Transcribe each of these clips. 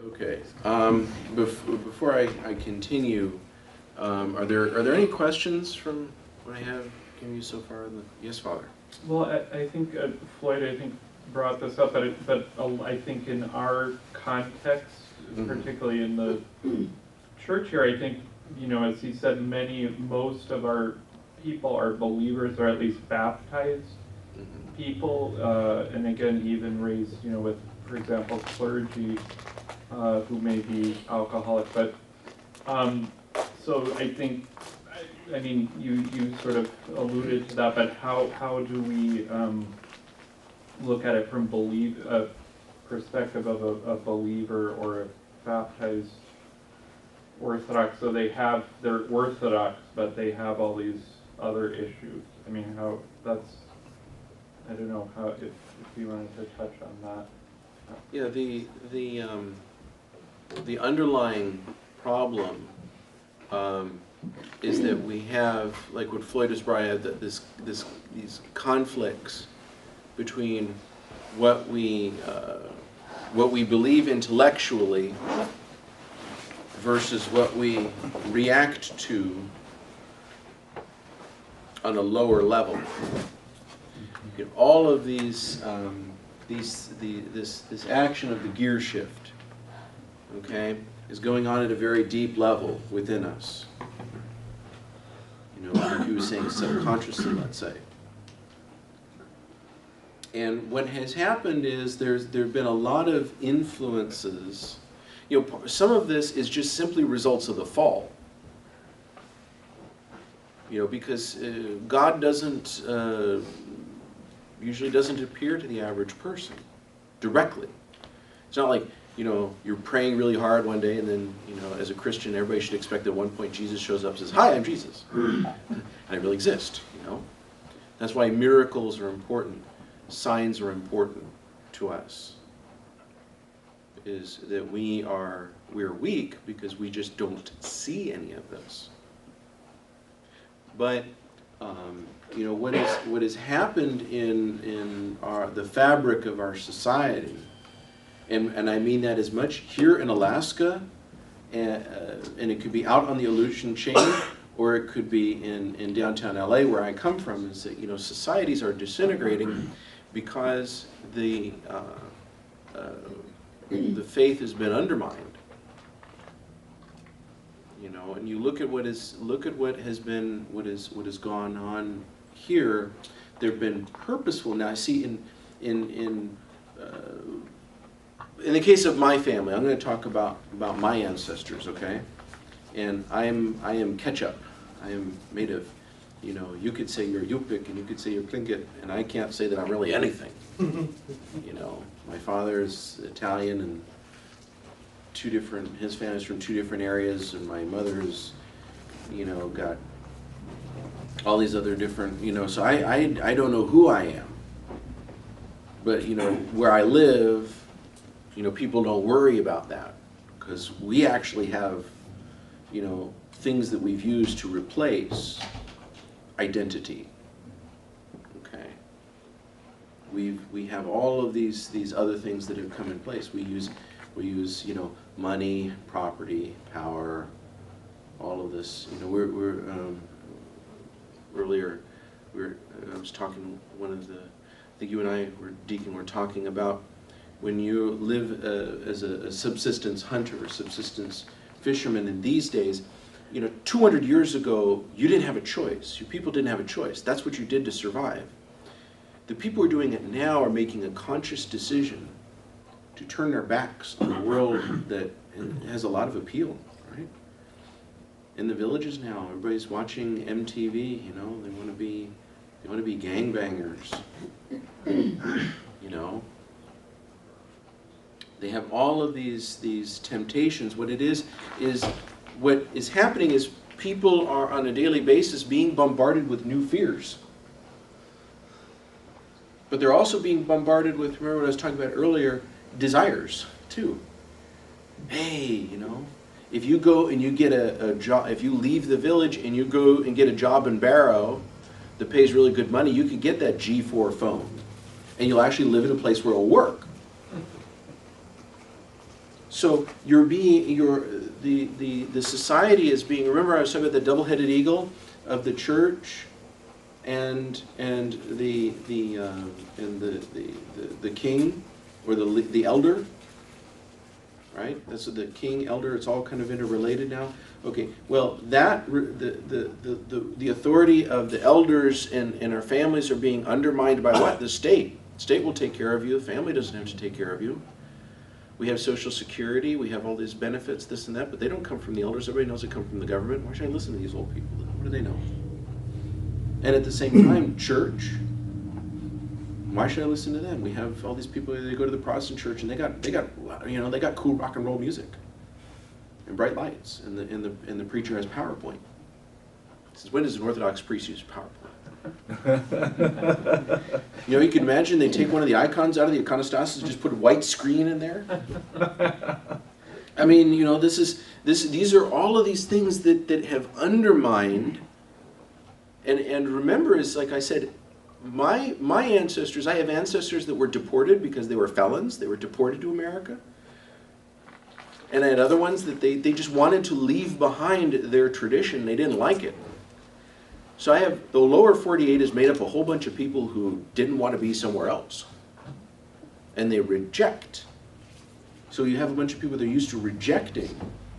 Okay. Before I continue, are there any questions from what I have given you so far? Yes, Father. Well, I think Floyd, I think, brought this up, but I think in our context, particularly in the church here, I think, you know, as he said, most of our people are believers, or at least baptized people, and again, even raised, you know, with, for example, clergy who may be alcoholic. But so I think, I mean, you sort of alluded to that, but how do we look at it from perspective of a believer or a baptized Orthodox? So they're Orthodox, but they have all these other issues. I mean, I don't know if you wanted to touch on that. Yeah, the underlying problem is that we have, like what Floyd has brought out, that these conflicts between what we believe intellectually versus what we react to on a lower level. You know, all of this action of the gear shift, okay, is going on at a very deep level within us. You know, like you were saying, subconsciously, let's say. And what has happened is there've been a lot of influences. You know, some of this is just simply results of the fall. You know, because God usually doesn't appear to the average person directly. It's not like, you know, you're praying really hard one day and then, you know, as a Christian, everybody should expect that at one point Jesus shows up and says, "Hi, I'm Jesus." And I really exist, you know. That's why miracles are important. Signs are important to us. Is that we're weak because we just don't see any of this. But you know, what has happened in the fabric of our society, and I mean that as much here in Alaska, and it could be out on the Aleutian chain, or it could be in downtown LA where I come from, is that, you know, societies are disintegrating because the faith has been undermined. You know, and you look at what has gone on here. There've been purposeful. Now I see in the case of my family, I'm going to talk about my ancestors, okay? And I am ketchup. I am made of, you know, you could say you're Yupik and you could say you're Tlingit, and I can't say that I'm really anything. You know, my father's Italian and his family's from two different areas, and my mother's, you know, got all these other different, you know, so I don't know who I am. But, you know, where I live, you know, people don't worry about that because we actually have, you know, things that we've used to replace identity. Okay. We have all of these other things that have come in place. We use, you know, money, property, power, all of this. You know, earlier I was talking, I think you and I were talking about when you live as a subsistence hunter or subsistence fisherman in these days. You know, 200 years ago, you didn't have a choice. Your people didn't have a choice. That's what you did to survive. The people who are doing it now are making a conscious decision to turn their backs on a world that has a lot of appeal, right? In the villages now, everybody's watching MTV. You know, they want to be gangbangers. You know, they have all of these temptations. What is happening is people are on a daily basis being bombarded with new fears. But they're also being bombarded with, remember what I was talking about earlier, desires too. Hey, you know, if you go and you get a job, if you leave the village and you go and get a job in Barrow that pays really good money, you can get that G4 phone. And you'll actually live in a place where it'll work. So the society is being, remember I was talking about the double-headed eagle of the church and the king, or the elder, right? That's the king, elder, it's all kind of interrelated now. Okay, well, the authority of the elders and our families are being undermined by what? The state. The state will take care of you, the family doesn't have to take care of you. We have Social Security, we have all these benefits, this and that, but they don't come from the elders. Everybody knows they come from the government. Why should I listen to these old people? What do they know? And at the same time, church, why should I listen to them? We have all these people, they go to the Protestant church and they got cool rock and roll music and bright lights, and the preacher has PowerPoint. Since when does an Orthodox priest use PowerPoint? You can imagine they take one of the icons out of the iconostasis and just put a white screen in there. I mean, these are all of these things that have undermined. And remember, is like I said, my ancestors, I have ancestors that were deported because they were felons. They were deported to America. And I had other ones that they just wanted to leave behind their tradition. They didn't like it. So I have, the lower 48 is made up of a whole bunch of people who didn't want to be somewhere else. And they reject. So you have a bunch of people that are used to rejecting.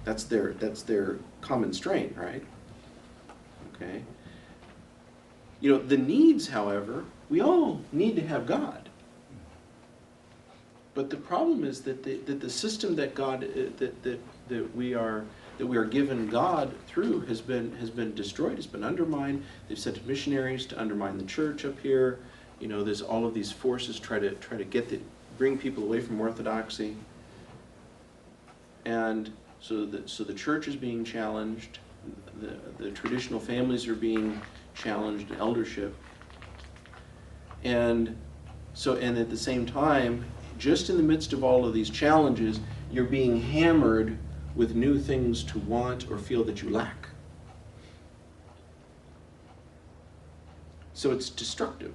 That's their common strain, right? Okay. The needs, however, we all need to have God. But the problem is that the system that God that we are given God through has been destroyed, has been undermined. They've sent missionaries to undermine the church up here. There's all of these forces try to bring people away from orthodoxy. And so the church is being challenged. The traditional families are being challenged, eldership. And at the same time, just in the midst of all of these challenges, you're being hammered with new things to want or feel that you lack. So it's destructive.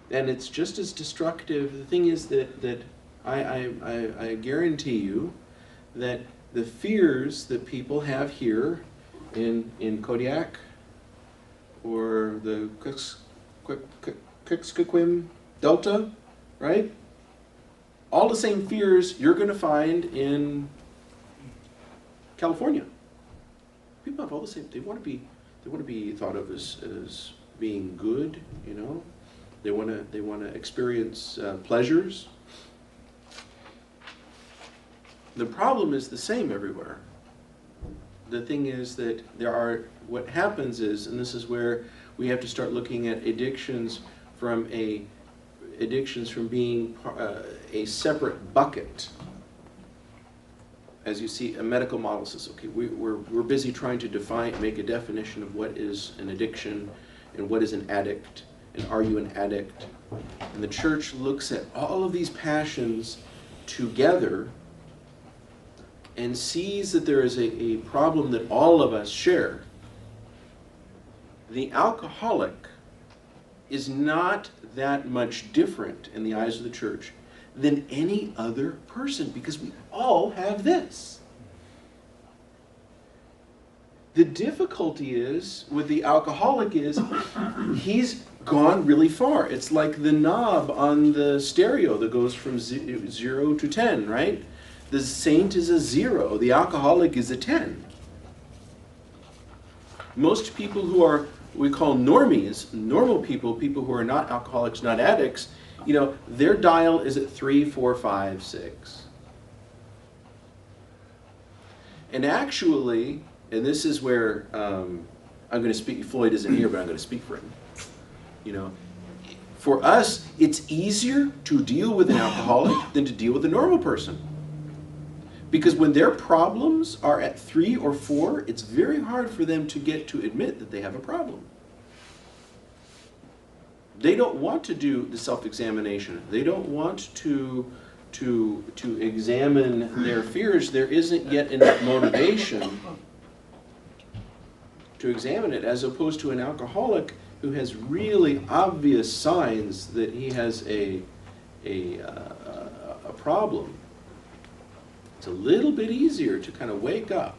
And it's just as destructive. The thing is that I guarantee you that the fears that people have here in Kodiak or the Kuskokwim Delta, right? All the same fears you're going to find in California. People have all the same. They want to be thought of as being good. They want to experience pleasures. The problem is the same everywhere. The thing is that what happens is, and this is where we have to start looking at addictions from being a separate bucket. As you see, a medical model says, okay, we're busy trying to make a definition of what is an addiction and what is an addict, and are you an addict? And the church looks at all of these passions together and sees that there is a problem that all of us share. The alcoholic is not that much different in the eyes of the church than any other person, because we all have this. The difficulty is with the alcoholic is he's gone really far. It's like the knob on the stereo that goes from 0 to 10, right? The saint is a 0. The alcoholic is a 10. Most people who are, we call normies, normal people who are not alcoholics, not addicts, their dial is at 3, 4, 5, 6. And actually, and this is where I'm going to speak, Floyd isn't here, but I'm going to speak for him. For us, it's easier to deal with an alcoholic than to deal with a normal person. Because when their problems are at 3 or 4, it's very hard for them to get to admit that they have a problem. They don't want to do the self-examination. They don't want to examine their fears. There isn't yet enough motivation to examine it, as opposed to an alcoholic who has really obvious signs that he has a problem. It's a little bit easier to kind of wake up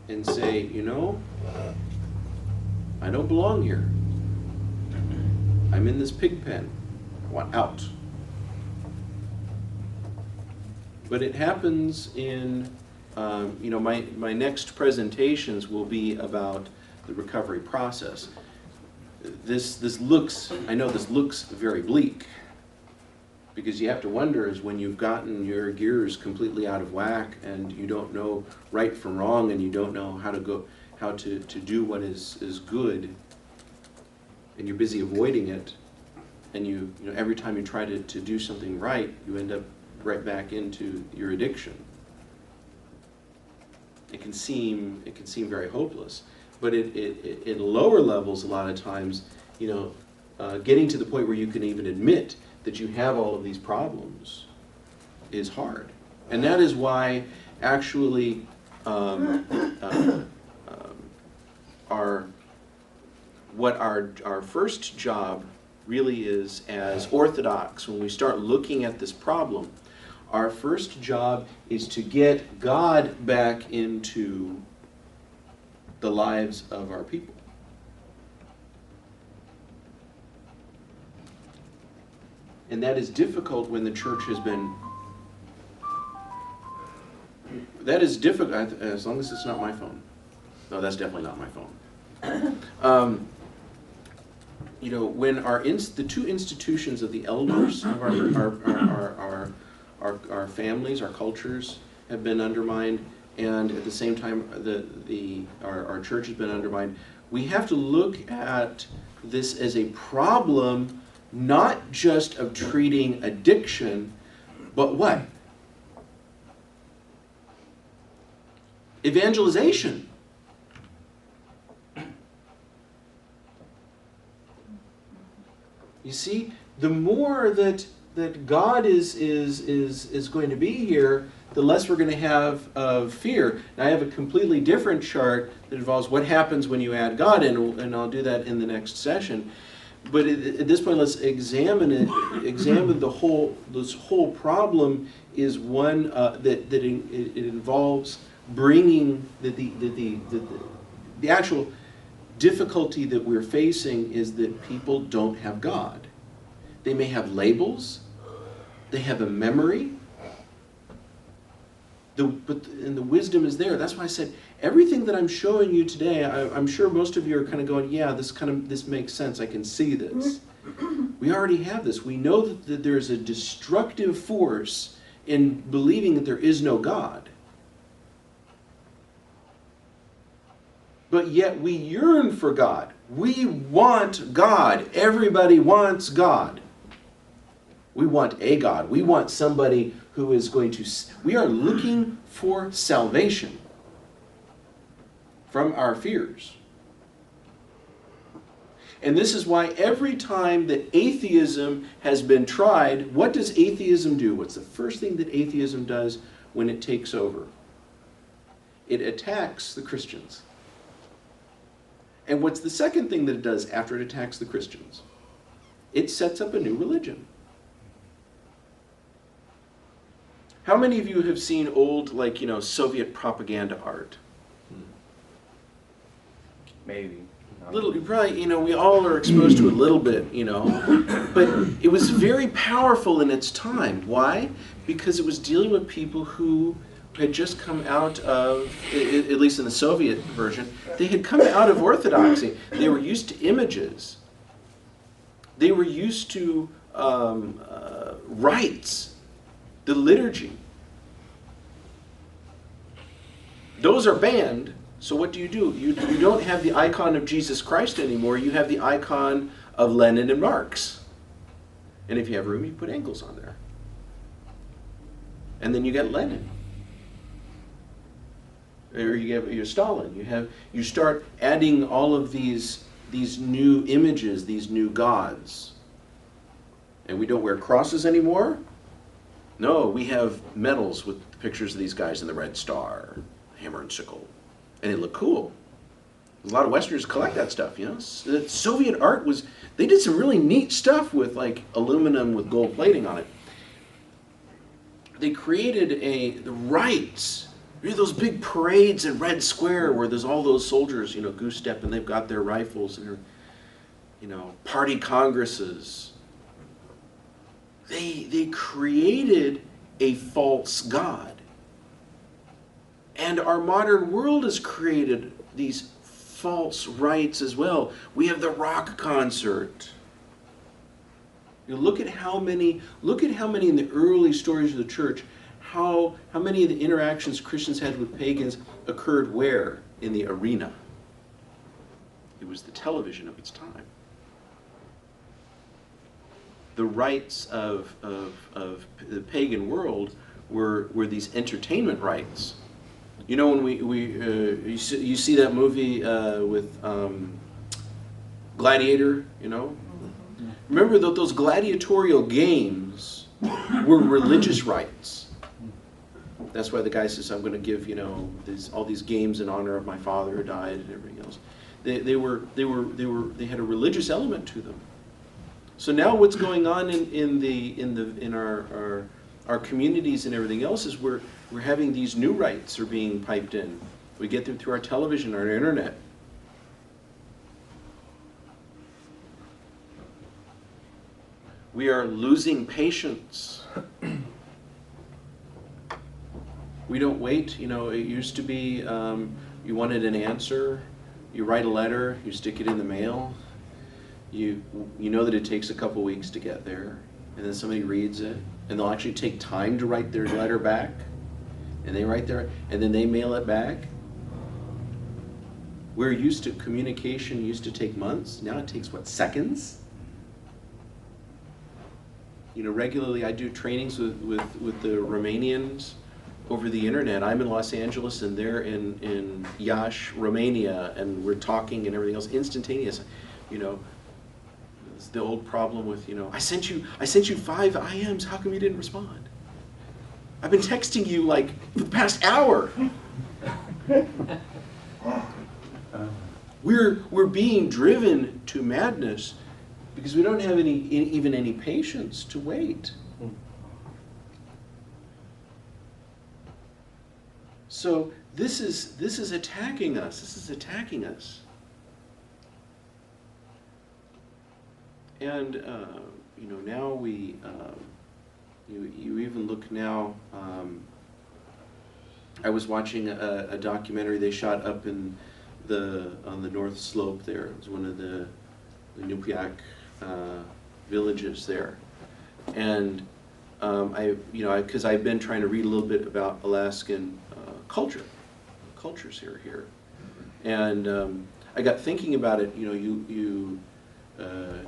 and say, you know, I don't belong here. I'm in this pig pen. I want out. But it happens in, you know, my next presentations will be about the recovery process. This looks, I know this looks very bleak, because you have to wonder is when you've gotten your gears completely out of whack and you don't know right from wrong and you don't know how to do what is good, and you're busy avoiding it, and you know every time you try to do something right, you end up right back into your addiction. It can seem very hopeless, but in lower levels, a lot of times, you know, getting to the point where you can even admit that you have all of these problems is hard, and that is why actually our first job really is as Orthodox. When we start looking at this problem, our first job is to get God back into the lives of our people. And that is difficult when the church has been... That is difficult, as long as it's not my phone. No, that's definitely not my phone. You know, when the two institutions of the elders of our families, our cultures have been undermined, and at the same time our church has been undermined, we have to look at this as a problem, not just of treating addiction, but what? Evangelization. You see, the more that God is going to be here, the less we're going to have of fear. Now, I have a completely different chart that involves what happens when you add God in, and I'll do that in the next session. But at this point, let's examine it. Examine this whole problem is one that it involves bringing the actual difficulty that we're facing is that people don't have God. They may have labels, they have a memory, but the wisdom is there. That's why I said everything that I'm showing you today, I'm sure most of you are kind of going, yeah, this makes sense. I can see this. We already have this. We know that there's a destructive force in believing that there is no God. But yet we yearn for God. We want God. Everybody wants God. We want a God. We want somebody who is going to... We are looking for salvation from our fears. And this is why every time that atheism has been tried, what does atheism do? What's the first thing that atheism does when it takes over? It attacks the Christians. And what's the second thing that it does after it attacks the Christians? It sets up a new religion. How many of you have seen old, Soviet propaganda art? Maybe. Little, probably, we all are exposed to a little bit, But it was very powerful in its time. Why? Because it was dealing with people who had just come out of, at least in the Soviet version, they had come out of Orthodoxy. They were used to images. They were used to rites, the liturgy. Those are banned, so what do? You don't have the icon of Jesus Christ anymore, you have the icon of Lenin and Marx. And if you have room, you put Engels on there. And then you get Lenin. Or you have your Stalin. You start adding all of these new images, these new gods. And we don't wear crosses anymore? No, we have medals with pictures of these guys in the Red Star, hammer and sickle. And they look cool. A lot of Westerners collect that stuff, The Soviet art they did some really neat stuff with aluminum with gold plating on it. they created the rites. You know, those big parades in Red Square where there's all those soldiers, you know, goose step, and they've got their rifles and their, you know, party congresses. They created a false god. And our modern world has created these false rites as well. We have the rock concert. You know, look at how many in the early stories of the church, how many of the interactions Christians had with pagans occurred where? In the arena. It was the television of its time. The rites of the pagan world were these entertainment rites. You know, when you see that movie with Gladiator, you know? Remember that those gladiatorial games were religious rites. That's why the guy says, I'm going to give, you know, all these games in honor of my father who died and everything else. They had a religious element to them. So now what's going on in our communities and everything else is we're having these new rites are being piped in. We get them through our television, our internet. We are losing patience. We don't wait. You know, it used to be you wanted an answer, you write a letter, you stick it in the mail. You know that it takes a couple weeks to get there, and then somebody reads it, and they'll actually take time to write their letter back, and they write their, and then they mail it back. We're used to communication used to take months. Now it takes what, seconds? You know, regularly I do trainings with the Romanians over the internet. I'm in Los Angeles and they're in Iași, Romania, and we're talking and everything else instantaneous. You know, it's the old problem with, you know, I sent you 5 IMs, how come you didn't respond? I've been texting you like for the past hour. We're being driven to madness because we don't have even any patience to wait. So this is attacking us. This is attacking us. And you know, now we you even look now. I was watching a documentary they shot up on the north slope there. It was one of the Nupiak villages there, and because I've been trying to read a little bit about Alaskan cultures here, and I got thinking about it. You know,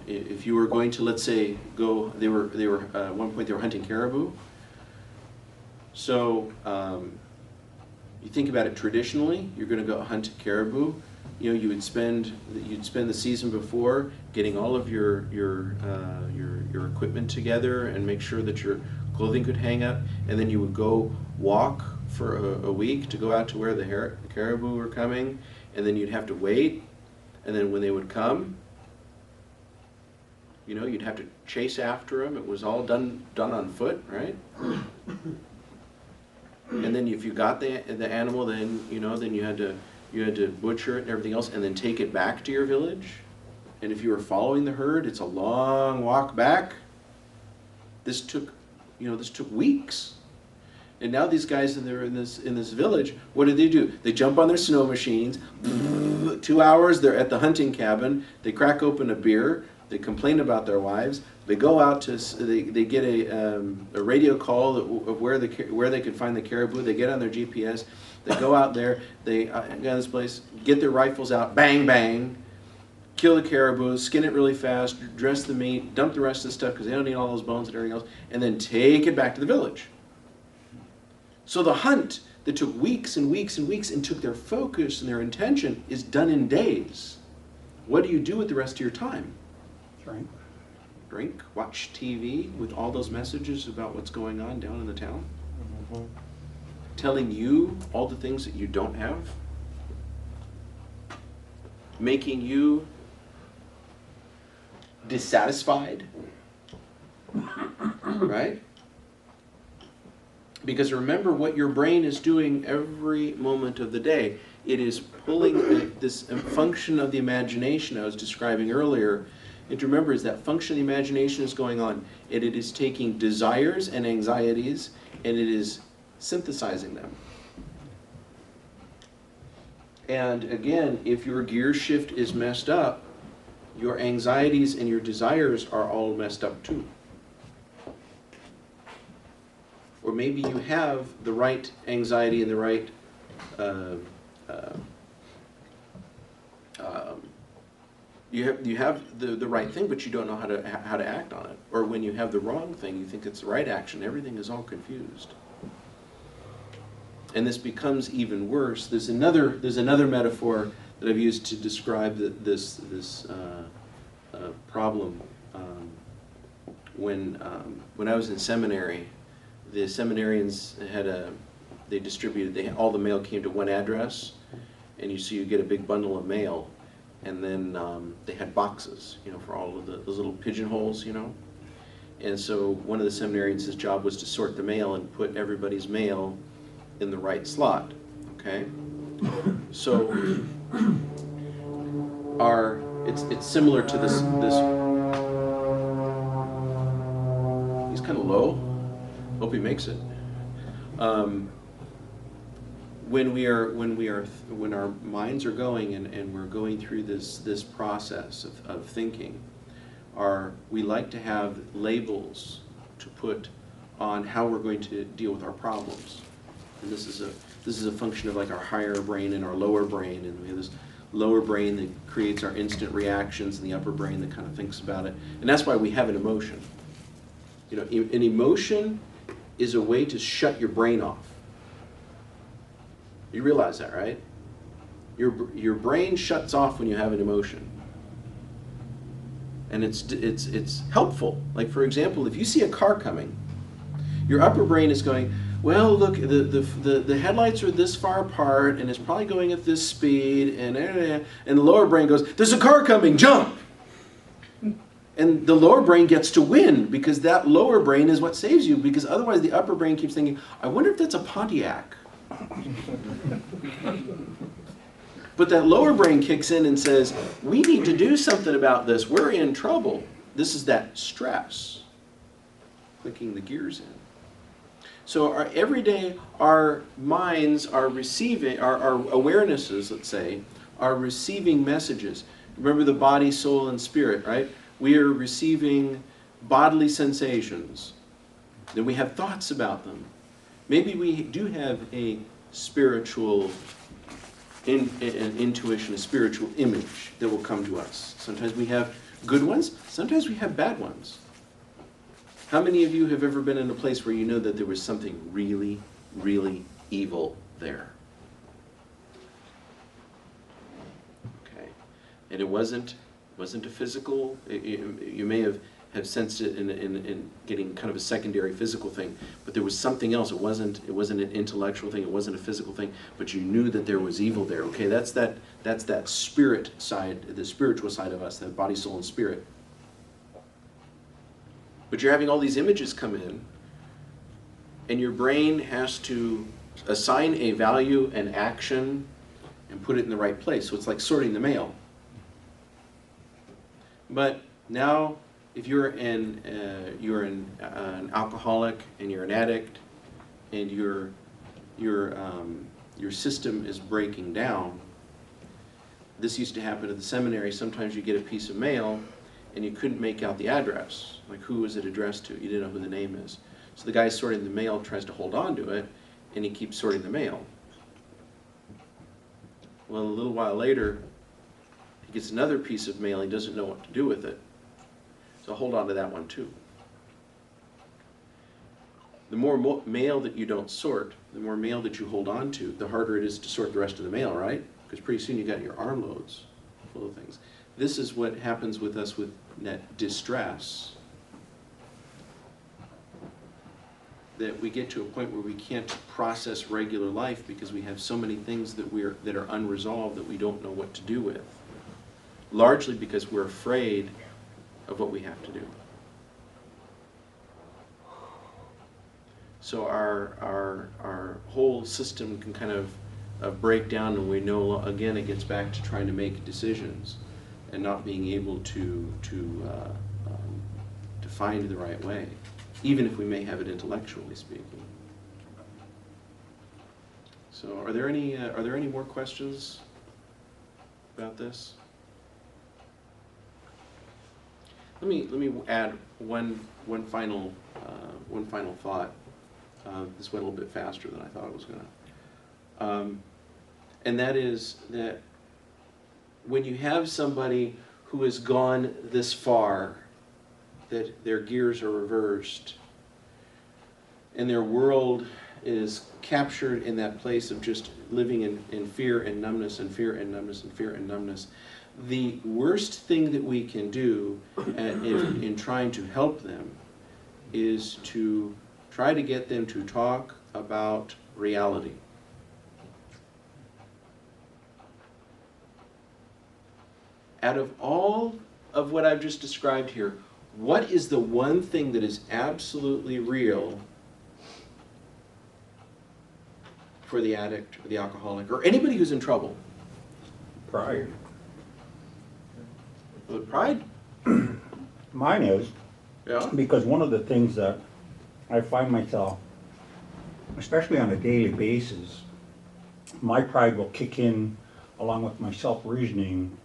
if you were going to, let's say, go, they were at one point they were hunting caribou. So you think about it traditionally, you're going to go hunt caribou. You know, you'd spend the season before getting all of your equipment together and make sure that your clothing could hang up, and then you would go walk for a week to go out to where the caribou were coming, and then you'd have to wait, and then when they would come, you know, you'd have to chase after them. It was all done on foot, right? And then if you got the animal, then you had to butcher it and everything else, and then take it back to your village. And if you were following the herd, it's a long walk back. This took weeks. And now these guys in this village, what do? They jump on their snow machines. 2 hours, they're at the hunting cabin. They crack open a beer. They complain about their wives. They go out to, they get a radio call of where they could find the caribou. They get on their GPS. They go out there. They got this place. Get their rifles out. Bang, bang. Kill the caribou. Skin it really fast. Dress the meat. Dump the rest of the stuff because they don't need all those bones and everything else. And then take it back to the village. So the hunt that took weeks and weeks and weeks and took their focus and their intention is done in days. What do you do with the rest of your time? Drink, watch TV with all those messages about what's going on down in the town. Mm-hmm. Telling you all the things that you don't have. Making you dissatisfied. Right? Because remember what your brain is doing every moment of the day. It is pulling this function of the imagination I was describing earlier. And to remember is that function of the imagination is going on, and it is taking desires and anxieties, and it is synthesizing them. And again, if your gear shift is messed up, your anxieties and your desires are all messed up too. Or maybe you have the right anxiety and the right you have the right thing, but you don't know how to act on it. Or when you have the wrong thing, you think it's the right action. Everything is all confused. And this becomes even worse. There's another metaphor that I've used to describe this problem. When I was in seminary, the seminarians all the mail came to one address, and you get a big bundle of mail, and then they had boxes, for all of those little pigeonholes, And so one of the seminarians' job was to sort the mail and put everybody's mail in the right slot. Okay, so it's similar to this. He's kind of low. Hope he makes it. When our minds are going and we're going through this process of thinking, we like to have labels to put on how we're going to deal with our problems. And this is a function of like our higher brain and our lower brain, and we have this lower brain that creates our instant reactions, and the upper brain that kind of thinks about it. And that's why we have an emotion. An emotion is a way to shut your brain off. You realize that, right? Your brain shuts off when you have an emotion. And it's helpful. Like, for example, if you see a car coming, your upper brain is going, well, look, the headlights are this far apart, and it's probably going at this speed, and the lower brain goes, there's a car coming, jump! And the lower brain gets to win, because that lower brain is what saves you, because otherwise the upper brain keeps thinking, I wonder if that's a Pontiac. But that lower brain kicks in and says, we need to do something about this. We're in trouble. This is that stress. Clicking the gears in. So every day our minds are receiving, our awarenesses, let's say, are receiving messages. Remember the body, soul, and spirit, right? We are receiving bodily sensations. Then we have thoughts about them. Maybe we do have a spiritual intuition, a spiritual image that will come to us. Sometimes we have good ones, sometimes we have bad ones. How many of you have ever been in a place where you know that there was something really, really evil there? Okay. And it wasn't a physical, you may have sensed it in getting kind of a secondary physical thing, but there was something else. It wasn't an intellectual thing, it wasn't a physical thing, but you knew that there was evil there. Okay, that's that spirit side, the spiritual side of us, that body, soul, and spirit. But you're having all these images come in, and your brain has to assign a value and action and put it in the right place. So it's like sorting the mail. But now, if you're an alcoholic and you're an addict, and your system is breaking down, this used to happen at the seminary. Sometimes you get a piece of mail, and you couldn't make out the address. Like, who is it addressed to? You didn't know who the name is. So the guy sorting the mail tries to hold on to it, and he keeps sorting the mail. Well, a little while later, he gets another piece of mail. He doesn't know what to do with it. So hold on to that one too. The more mail that you don't sort, the more mail that you hold on to, the harder it is to sort the rest of the mail, right? Because pretty soon you got your armloads full of things. This is what happens with us with that distress. That we get to a point where we can't process regular life because we have so many things that are unresolved that we don't know what to do with. Largely because we're afraid of what we have to do. so our whole system can kind of break down, and we know, again, it gets back to trying to make decisions and not being able to find the right way, even if we may have it intellectually speaking. So, are there any more questions about this? Let me add one final thought. This went a little bit faster than I thought it was going to. And that is that when you have somebody who has gone this far, that their gears are reversed, and their world is captured in that place of just living in fear and numbness and fear and numbness and fear and numbness, the worst thing that we can do in trying to help them is to try to get them to talk about reality. Out of all of what I've just described here, what is the one thing that is absolutely real for the addict or the alcoholic or anybody who's in trouble? Pride. Pride? Mine is, Yeah. because one of the things that I find myself, especially on a daily basis, my pride will kick in along with my self-reasoning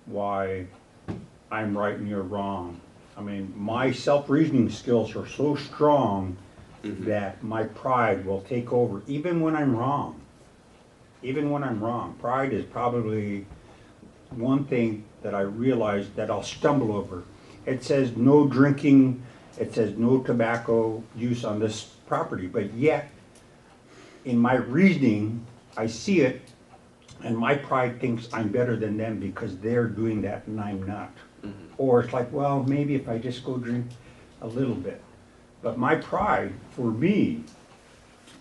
why I'm right and you're wrong. I mean, my self-reasoning skills are so strong that my pride will take over, even when I'm wrong. Even when I'm wrong. Pride is probably one thing that I realize that I'll stumble over. It says no drinking, it says no tobacco use on this property, but yet, in my reasoning, I see it, and my pride thinks I'm better than them because they're doing that and I'm not. Or it's like, well, maybe if I just go drink a little bit. But my pride, for me,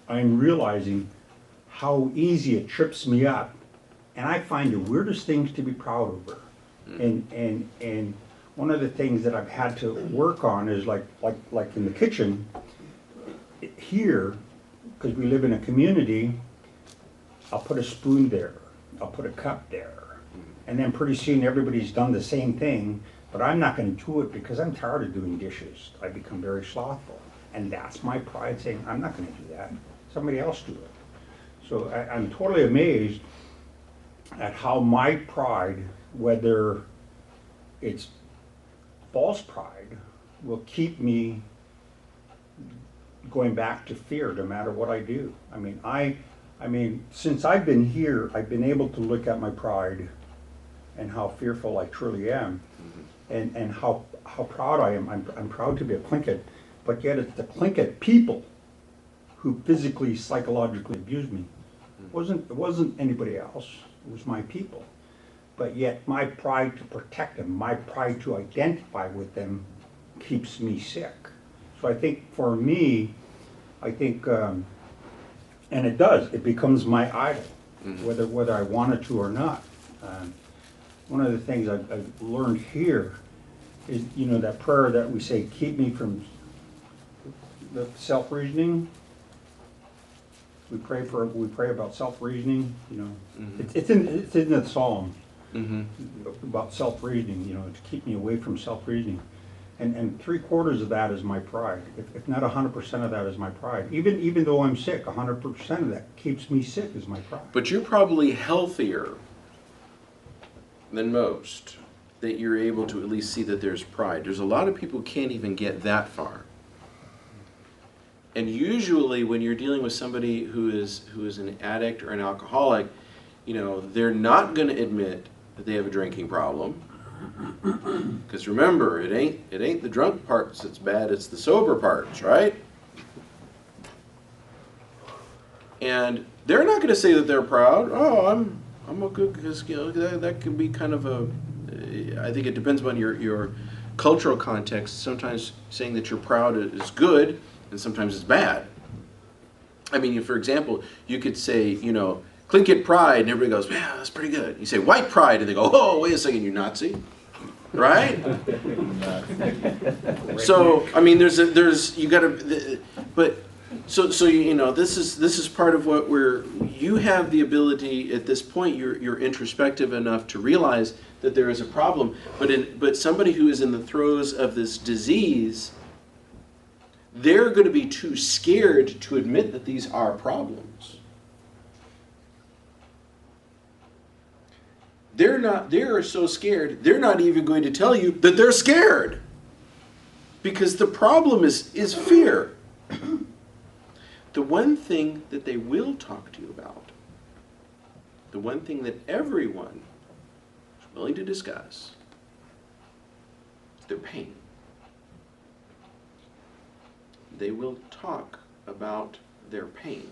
I'm realizing how easy it trips me up, and I find the weirdest things to be proud over. And one of the things that I've had to work on is like in the kitchen here, because we live in a community, I'll put a spoon there, I'll put a cup there, and then pretty soon everybody's done the same thing, but I'm not going to do it because I'm tired of doing dishes. I become very slothful, and that's my pride saying, I'm not going to do that. Somebody else do it. So I'm totally amazed at how my pride, whether it's false pride, will keep me going back to fear no matter what I do. I mean, since I've been here, I've been able to look at my pride and how fearful I truly am, and how proud I am. I'm proud to be a Tlingit, but yet it's the Tlingit people who physically, psychologically abused me. It wasn't anybody else. It was my people. But yet my pride to protect them, my pride to identify with them, keeps me sick. So I think for me, and it does, it becomes my idol, whether I wanted to or not. One of the things I've learned here is, that prayer that we say, keep me from the self-reasoning. We pray about self-reasoning, It's in the Psalm about self-reasoning, to keep me away from self-reasoning. And 3/4 of that is my pride. If not 100% of that is my pride. Even though I'm sick, 100% of that keeps me sick is my pride. But you're probably healthier than most, that you're able to at least see that there's pride. There's a lot of people who can't even get that far. And usually when you're dealing with somebody who is an addict or an alcoholic, they're not going to admit that they have a drinking problem. Because remember, it ain't the drunk parts that's bad, it's the sober parts, right? And they're not going to say that they're proud. Oh, I'm a good, because that can be kind of I think it depends on your cultural context. Sometimes saying that you're proud is good, and sometimes it's bad. I mean, for example, you could say, Tlingit pride, and everybody goes, yeah, that's pretty good. You say white pride, and they go, oh, wait a second, you Nazi, right? So, I mean, but So you know, this is part of what you have the ability at this point. You're introspective enough to realize that there is a problem. But somebody who is in the throes of this disease, they're going to be too scared to admit that these are problems. They are so scared, they're not even going to tell you that they're scared. Because the problem is fear. The one thing that they will talk to you about, the one thing that everyone is willing to discuss, is their pain. They will talk about their pain.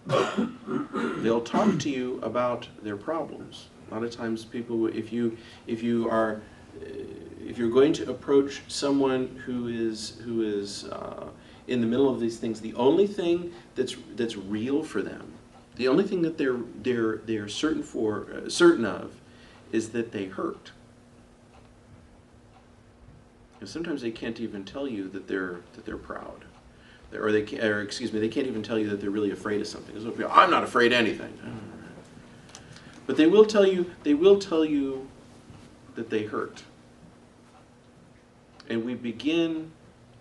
They'll talk to you about their problems. A lot of times people, if you're going to approach someone who is in the middle of these things, the only thing that's real for them, the only thing that they're certain of, is that they hurt. And sometimes they can't even tell you that they're proud, or they can't even tell you that they're really afraid of something. I'm not afraid of anything. But they will tell you that they hurt. And we begin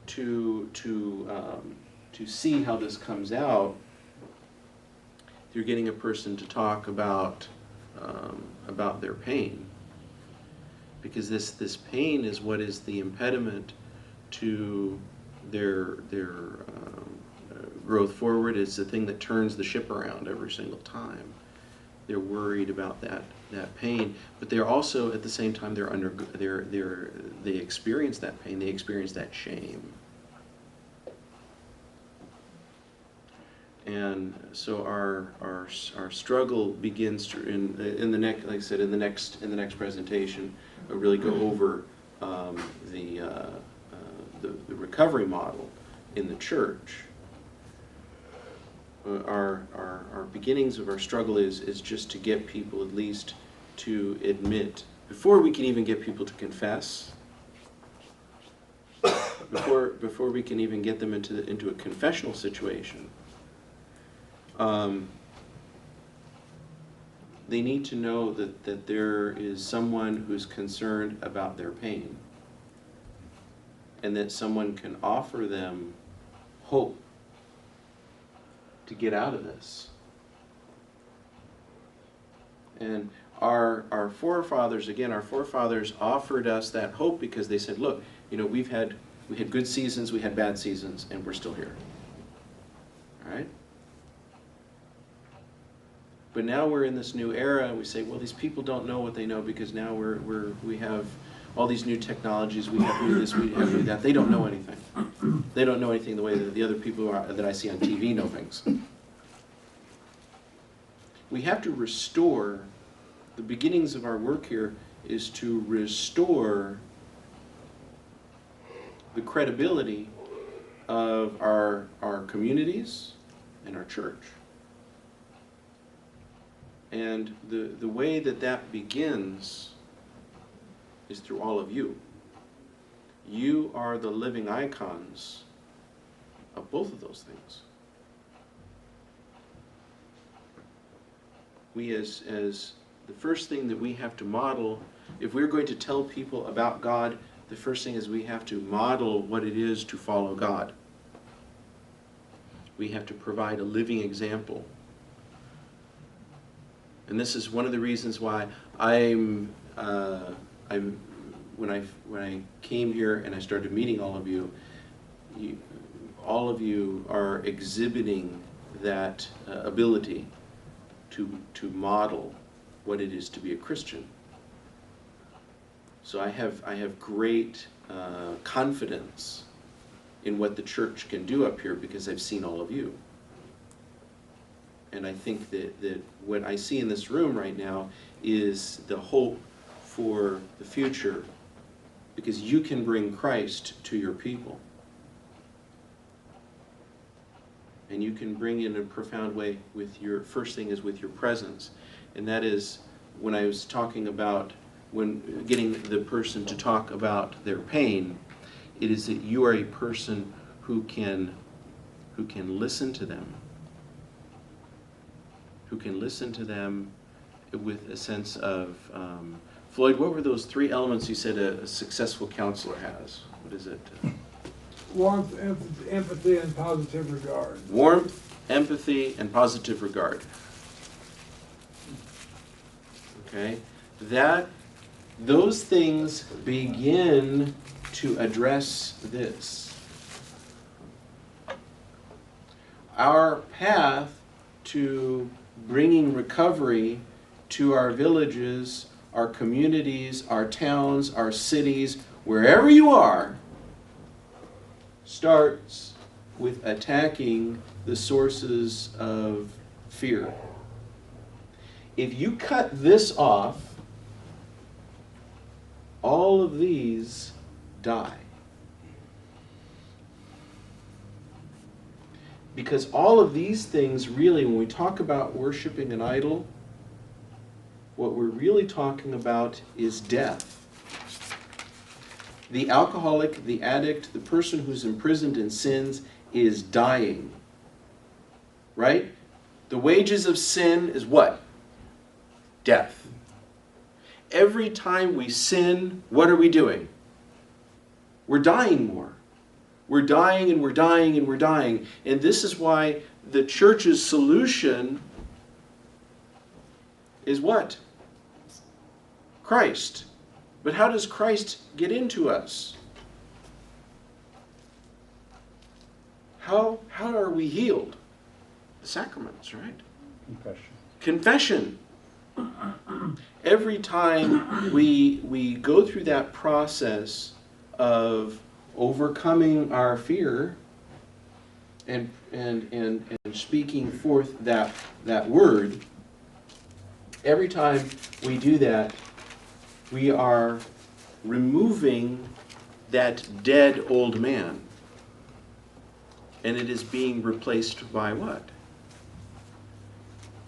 to see how this comes out through getting a person to talk about their pain, because this pain is what is the impediment to their growth forward. It's the thing that turns the ship around every single time. They're worried about that pain, but they're also at the same time they experience that pain. They experience that shame, and so our struggle begins in the next, like I said, in the next presentation. I'll really go over the recovery model in the church. Our beginnings of our struggle is just to get people at least to admit, before we can even get people to confess, before we can even get them into a confessional situation, they need to know that there is someone who's concerned about their pain, and that someone can offer them hope to get out of this. And our forefathers offered us that hope because they said, look, you know, we had good seasons, we had bad seasons, and we're still here. All right? But now we're in this new era, and we say, well, these people don't know what they know, because now we have all these new technologies, we have new this, we have new that. They don't know anything. They don't know anything the way that the other people that I see on TV know things. We have to restore, the beginnings of our work here is to restore the credibility of our communities and our church. And the way that begins is through all of you. You are the living icons of both of those things. We as the first thing that we have to model, if we're going to tell people about God, the first thing is we have to model what it is to follow God. We have to provide a living example. And this is one of the reasons why when I came here and I started meeting all of you, all of you are exhibiting that ability to model what it is to be a Christian. So I have great confidence in what the church can do up here because I've seen all of you. And I think that what I see in this room right now is the hope for the future, because you can bring Christ to your people. And you can bring in a profound way with your, first thing is with your presence. And that is when I was talking about when getting the person to talk about their pain, it is that you are a person who can who can listen to them, with a sense of, Floyd, what were those 3 elements you said a successful counselor has? What is it? Warmth, empathy, and positive regard. Warmth, empathy, and positive regard. Okay? Those things begin to address this. Our path to bringing recovery to our villages, our communities, our towns, our cities, wherever you are, starts with attacking the sources of fear. If you cut this off, all of these die. Because all of these things really, when we talk about worshiping an idol, what we're really talking about is death. The alcoholic, the addict, the person who's imprisoned in sins is dying. Right? The wages of sin is what? Death. Every time we sin, what are we doing? We're dying more. We're dying and we're dying and we're dying. And this is why the church's solution is what? Christ. But how does Christ get into us? How are we healed? The sacraments, right? Confession. Every time we go through that process of overcoming our fear and speaking forth that word, every time we do that, we are removing that dead old man. And it is being replaced by what?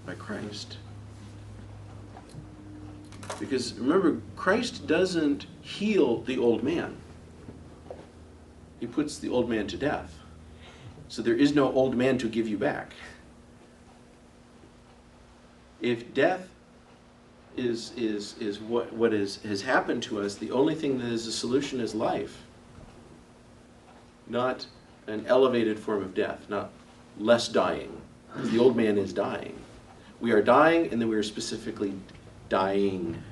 By Christ. Because remember, Christ doesn't heal the old man. He puts the old man to death. So there is no old man to give you back. If death is what has happened to us, the only thing that is a solution is life. Not an elevated form of death, not less dying. Because the old man is dying. We are dying, and then we are specifically dying.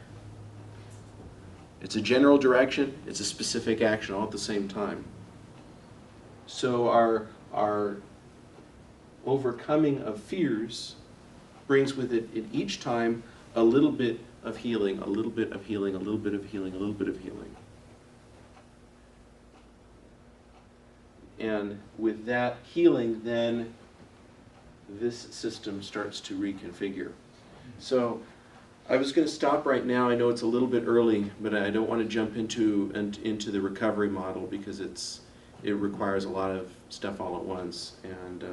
It's a general direction, it's a specific action all at the same time. So our overcoming of fears brings with it at each time a little bit of healing, a little bit of healing, a little bit of healing, a little bit of healing. And with that healing, then this system starts to reconfigure. So I was going to stop right now. I know it's a little bit early, but I don't want to jump into the recovery model because it requires a lot of stuff all at once. And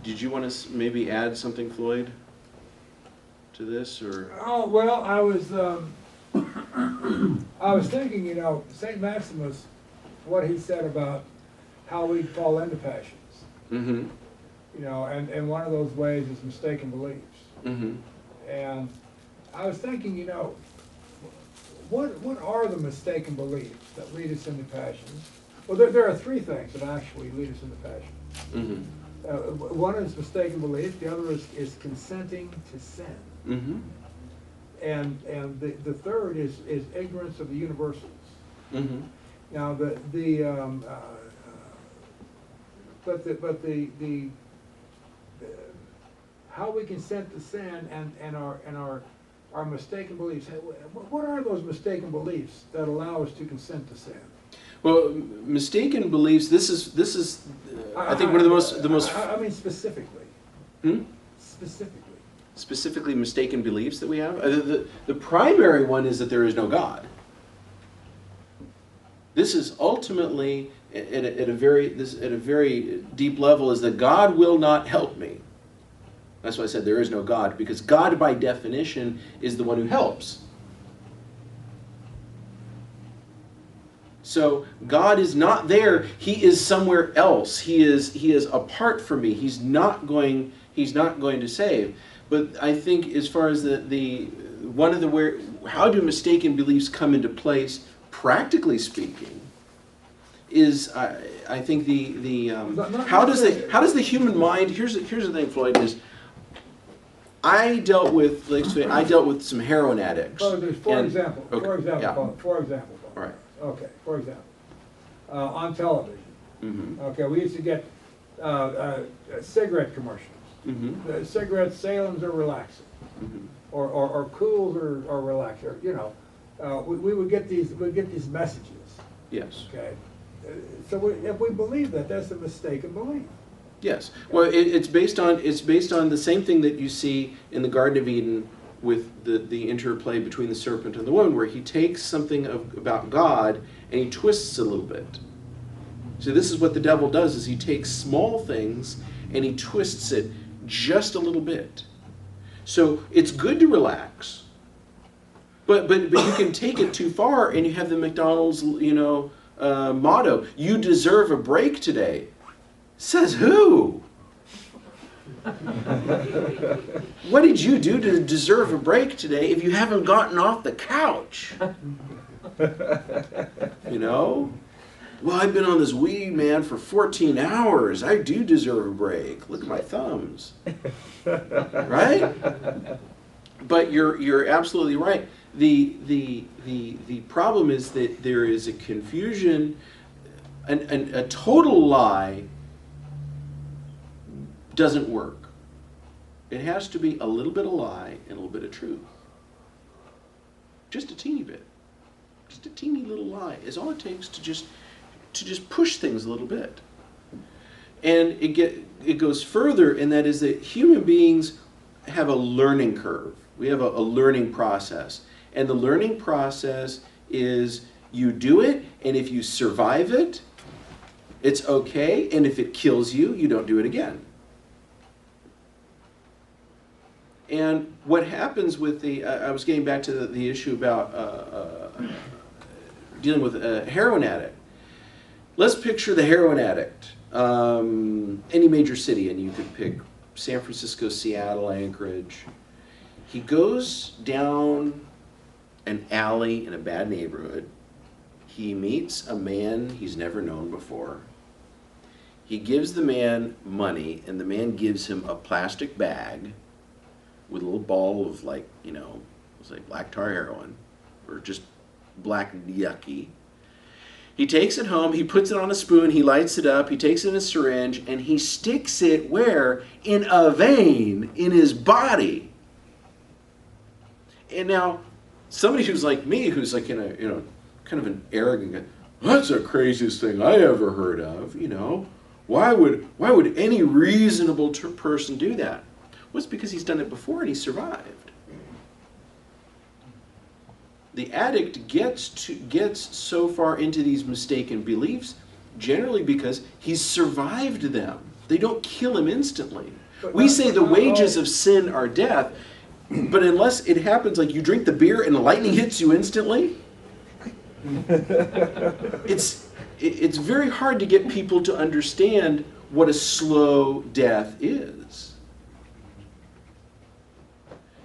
did you want to maybe add something, Floyd, to this, or? Oh, well, I was thinking, St. Maximus, what he said about how we fall into passions. Mm-hmm. And one of those ways is mistaken beliefs. Mm-hmm. And I was thinking, what are the mistaken beliefs that lead us into passions? Well, there are 3 things that actually lead us into passion. Mm-hmm. One is mistaken belief. The other is consenting to sin. Mm-hmm. And the third is ignorance of the universals. Mm-hmm. Now how we consent to sin and our mistaken beliefs. What are those mistaken beliefs that allow us to consent to sin? Well, mistaken beliefs. This is I think one of the most. I mean specifically. Hmm? Specifically mistaken beliefs that we have. The primary one is that there is no God. This is ultimately at a very deep level is that God will not help me. That's why I said there is no God, because God by definition is the one who helps. So God is not there. He is somewhere else. He is apart from me. He's not going to save. But I think as far as the one of the where how do mistaken beliefs come into place, practically speaking, is I think the how does the human mind, here's the thing, Floyd, is I dealt with some heroin addicts. For and- example, okay, yeah. for example. All right. Okay, for example, on television, Mm-hmm. okay, we used to get cigarette commercials. Mm-hmm. The cigarette Salem's are relaxing, Mm-hmm. or Cools are relaxing, you know. We would get these messages, Yes. okay? So if we believe that, that's a mistaken belief. Yes. Well, it's based on the same thing that you see in the Garden of Eden with the interplay between the serpent and the woman, where he takes something about God and he twists it a little bit. So this is what the devil does: is he takes small things and he twists it just a little bit. So it's good to relax, but you can take it too far, and you have the McDonald's motto: "You deserve a break today." Says who? What did you do to deserve a break today if you haven't gotten off the couch? You know? Well, I've been on this weed, man, for 14 hours. I do deserve a break. Look at my thumbs. Right? But you're absolutely right. The problem is that there is a confusion, a total lie doesn't work. It has to be a little bit of lie and a little bit of truth. Just a teeny bit. Just a teeny little lie is all it takes to just push things a little bit. And it goes further, and that is that human beings have a learning curve. We have a learning process. And the learning process is you do it, and if you survive it, it's okay, and if it kills you, you don't do it again. And what happens with I was getting back to the issue about dealing with a heroin addict. Let's picture the heroin addict, any major city, and you could pick San Francisco, Seattle, Anchorage. He goes down an alley in a bad neighborhood. He meets a man he's never known before. He gives the man money, and the man gives him a plastic bag with a little ball of, like, let's say black tar heroin, or just black yucky. He takes it home, he puts it on a spoon, he lights it up, he takes it in a syringe, and he sticks it where? In a vein in his body. And now, somebody who's like me, who's like kind of an arrogant, that's the craziest thing I ever heard of, Why would any reasonable person do that? Well, it's because he's done it before and he survived. The addict gets so far into these mistaken beliefs generally because he's survived them. They don't kill him instantly. We say the wages of sin are death, but unless it happens like you drink the beer and the lightning hits you instantly, it's very hard to get people to understand what a slow death is.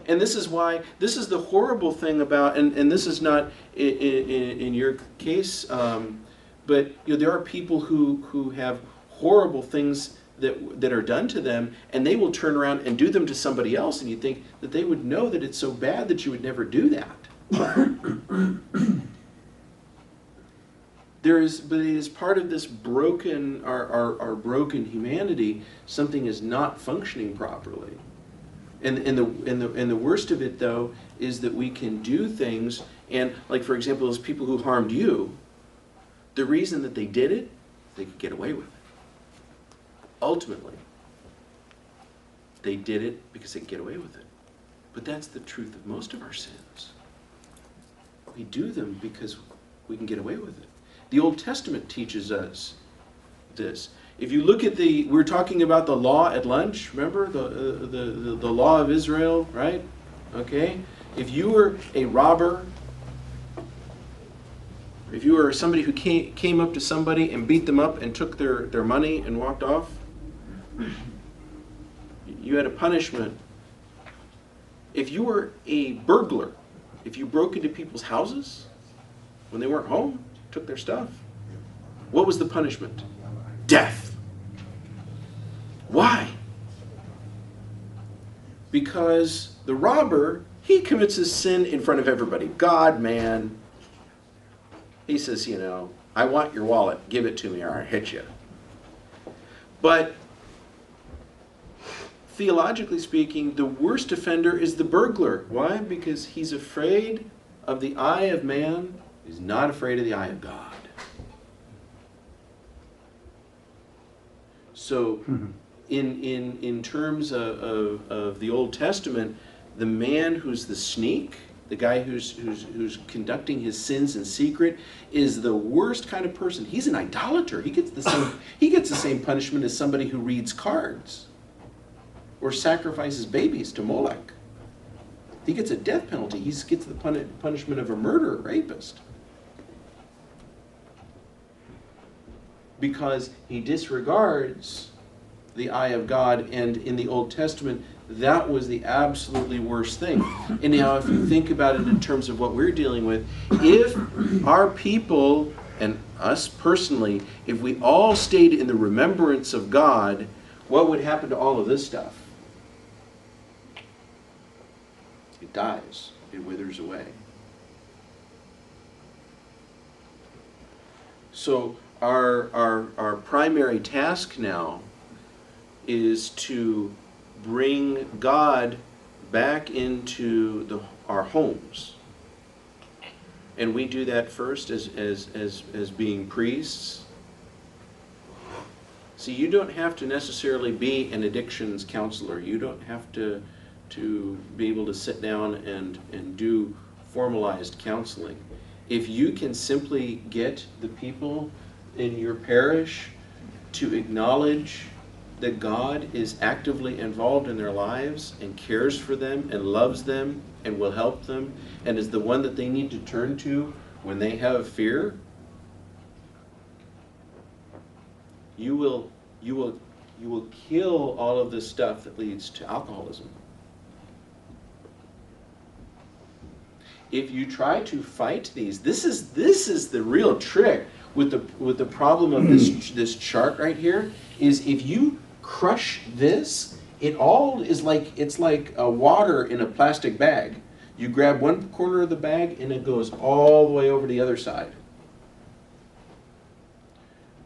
And this is the horrible thing about, and this is not in your case, but there are people who have horrible things that are done to them, and they will turn around and do them to somebody else, and you think that they would know that it's so bad that you would never do that. But it is part of this broken, our broken humanity. Something is not functioning properly. And the worst of it, though, is that we can do things, and like, for example, those people who harmed you, the reason that they did it, they could get away with it. Ultimately, they did it because they could get away with it. But that's the truth of most of our sins. We do them because we can get away with it. The Old Testament teaches us this. If you look at we're talking about the law at lunch, remember? The law of Israel, right? Okay? If you were a robber, if you were somebody who came up to somebody and beat them up and took their money and walked off, you had a punishment. If you were a burglar, if you broke into people's houses when they weren't home, took their stuff, what was the punishment? Death. Why? Because the robber, he commits his sin in front of everybody. God, man. He says, you know, I want your wallet. Give it to me or I'll hit you. But theologically speaking, the worst offender is the burglar. Why? Because he's afraid of the eye of man. He's not afraid of the eye of God. So in terms of the Old Testament, the man who's the sneak, the guy who's conducting his sins in secret, is the worst kind of person. He's an idolater. He gets the same punishment as somebody who reads cards or sacrifices babies to Molech. He gets a death penalty. He gets the punishment of a murderer, rapist. Because he disregards the eye of God, and in the Old Testament, that was the absolutely worst thing. And now if you think about it in terms of what we're dealing with, if our people, and us personally, if we all stayed in the remembrance of God, what would happen to all of this stuff? It dies. It withers away. So our primary task now is to bring God back into our homes. And we do that first as being priests. See, you don't have to necessarily be an addictions counselor. You don't have to be able to sit down and do formalized counseling. If you can simply get the people in your parish to acknowledge that God is actively involved in their lives and cares for them and loves them and will help them and is the one that they need to turn to when they have fear, you will kill all of this stuff that leads to alcoholism. If you try to fight these, this is the real trick with the problem of this chart right here, is if you crush this, it's like water in a plastic bag. You grab one corner of the bag and it goes all the way over to the other side.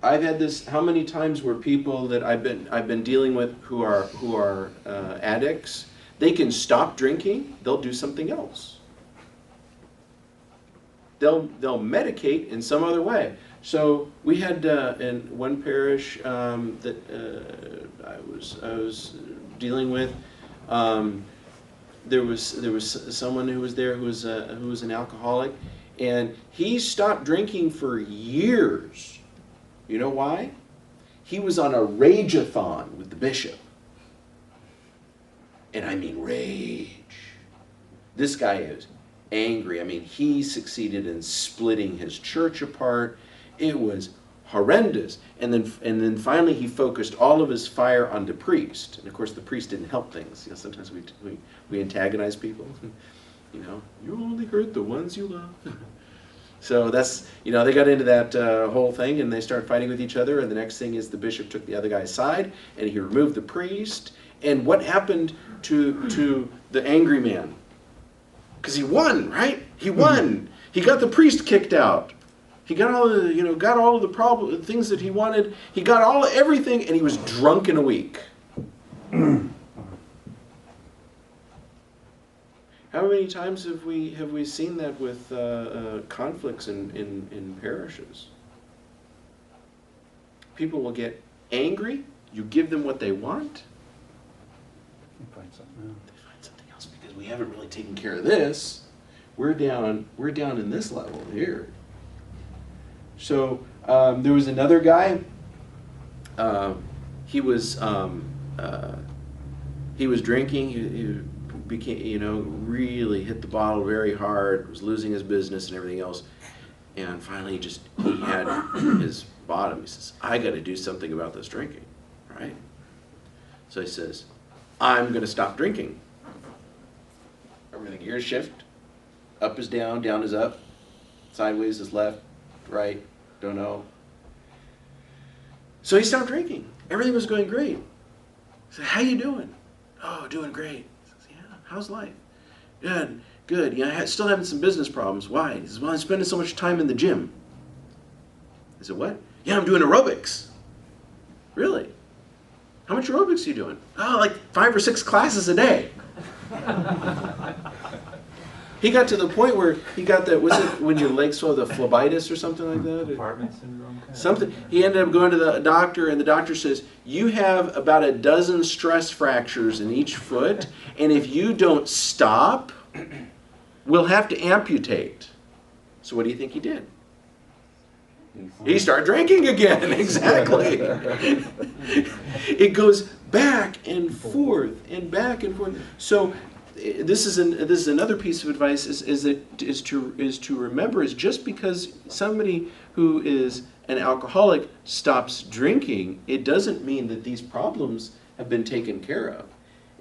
I've had this how many times where people that I've been dealing with who are addicts, they can stop drinking, they'll do something else. They'll medicate in some other way. So we had in one parish that I was dealing with. There was someone who was there who was an alcoholic, and he stopped drinking for years. You know why? He was on a rage-a-thon with the bishop, and I mean rage. This guy is angry. I mean, he succeeded in splitting his church apart. It was horrendous. And then finally he focused all of his fire on the priest. And of course the priest didn't help things. You know, sometimes we antagonize people. You know, you only hurt the ones you love. So that's, you know, they got into that whole thing and they started fighting with each other. And the next thing is the bishop took the other guy's side and he removed the priest. And what happened to the angry man? Because he won, right? He won. He got the priest kicked out. He got all of the things that he wanted. He got everything, and he was drunk in a week. How many times have we seen that with conflicts in parishes? People will get angry. You give them what they want. Find something else. They find something else because we haven't really taken care of this. We're down in this level here. So there was another guy. He was drinking. He became, really hit the bottle very hard. Was losing his business and everything else. And finally, he had his bottom. He says, I got to do something about this drinking, right? So he says, I'm going to stop drinking. Everything, gears shift. Up is down, down is up. Sideways is left, right, don't know. So he stopped drinking. Everything was going great. He said, how you doing? Oh, doing great. He says, yeah, how's life? Good, good. Yeah, still having some business problems. Why? He says, well, I'm spending so much time in the gym. I said, what? Yeah, I'm doing aerobics. Really? How much aerobics are you doing? Oh, like 5 or 6 classes a day. He got to the point where he got that, was it when your legs swell, the phlebitis or something like that? Compartment syndrome. Something. He ended up going to the doctor, and the doctor says, you have about a dozen stress fractures in each foot, and if you don't stop, we'll have to amputate. So what do you think he did? He started drinking again, exactly. It goes back and forth and back and forth. So this is another piece of advice is to remember is just because somebody who is an alcoholic stops drinking, it doesn't mean that these problems have been taken care of.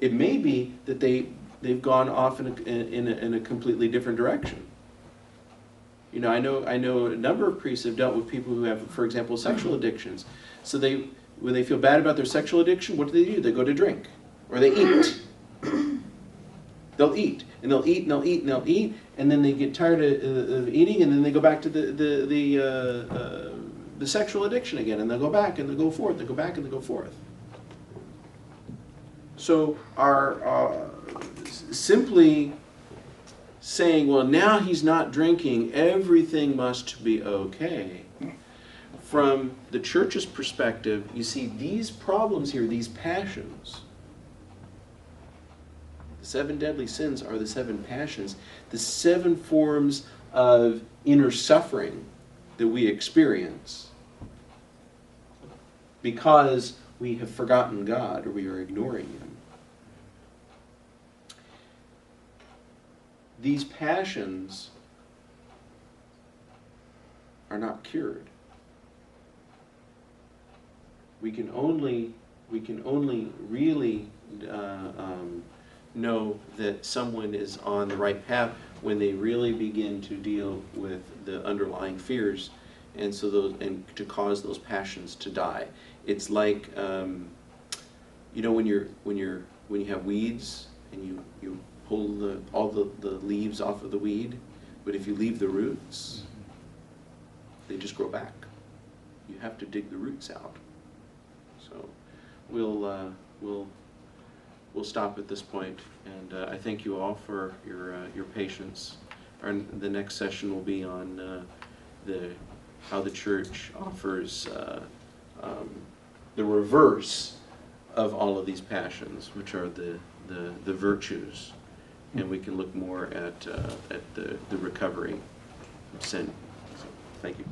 It may be that they've gone off in a completely different direction. You know, I know a number of priests have dealt with people who have, for example, sexual addictions. So when they feel bad about their sexual addiction, what do? They go to drink, or they eat. They'll eat, and they'll eat, and they'll eat, and they'll eat, and then they get tired of eating, and then they go back to the sexual addiction again, and they'll go back, and they'll go forth, they go back, and they go forth. So our simply saying, well, now he's not drinking, everything must be okay. From the church's perspective, you see these problems here, these passions. The 7 deadly sins are the 7 passions, the 7 forms of inner suffering that we experience because we have forgotten God or we are ignoring Him. These passions are not cured. We can only really know that someone is on the right path when they really begin to deal with the underlying fears, and to cause those passions to die. It's like you know, when you have weeds and you pull all the leaves off of the weed, but if you leave the roots, they just grow back. You have to dig the roots out. So we'll stop at this point, and I thank you all for your patience. The next session will be on how the church offers the reverse of all of these passions, which are the virtues. And we can look more at the recovery of sin. So, thank you.